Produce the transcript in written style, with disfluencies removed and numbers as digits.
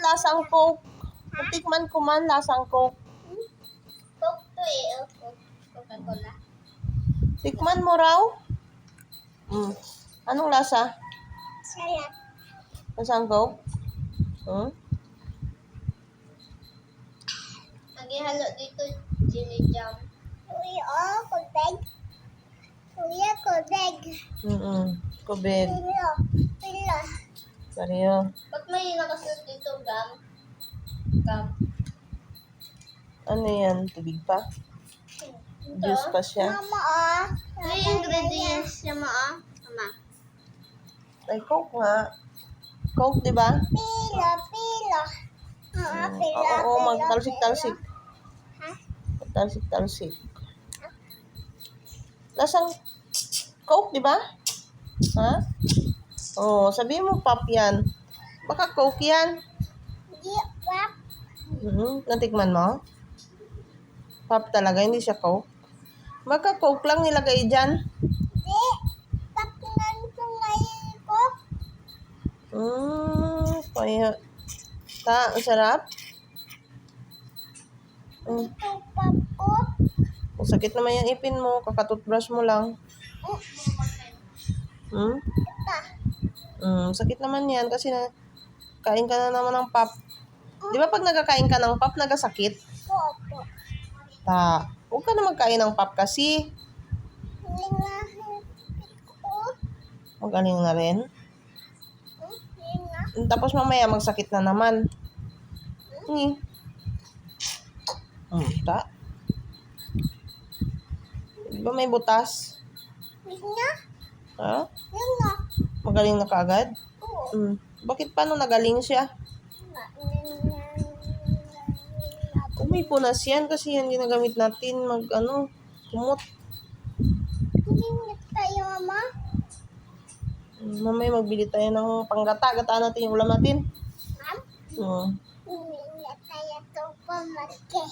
lasang Coke. Natikman ko man, lasang Coke. Coke to eh. Coca-Cola. Tikman mo raw? Anong lasa? Sarap. Lasang Coke? Maghihalo dito, jelly jam. Kuya, kubeg. Kuya, kubeg. Kubig. Pila. Pareho. Ba't may nakasunod dito, gum? Gum. Ano yan? Tubig pa? Juice pa siya. Mama, Ano yung ingredients niya, Mama? Mama. Ay, Coke nga. Coke, di ba? Pila. Mama, pila. Oo, magtalsik-talsik. Ha? Magtalsik-talsik. Lasang Coke, di ba? Ha? Oo, sabihin mo pop yan. Baka Coke yan. Di, pap. Natikman mo? Pop talaga, hindi siya Coke. Baka Coke lang nilagay dyan. Di, pap lang ito ngayon ko. Kaya. Ang sarap. Ito, pap ko. Kung sakit naman yung ipin mo, kakatoothbrush mo lang. Ito. Sakit naman yan kasi kain ka na naman ng pop. Di ba pag nagkakain ka ng pop, nagasakit? Opo. Huwag ka na magkain ng pop kasi. Lingahin ko. Magaling na rin. Linga. Tapos mamaya magsakit na naman. Di ba may butas? Linga. Ha? Linga. Magaling na kaagad? Oo. Bakit paano nagaling siya? Kung may punas yan, kasi yan ginagamit natin kumot. Hindi tayo, Mama. Mamaya magbili tayo ng panggata. Gataan natin yung ulam natin. Ma'am? Hindi tayo ito pamaki.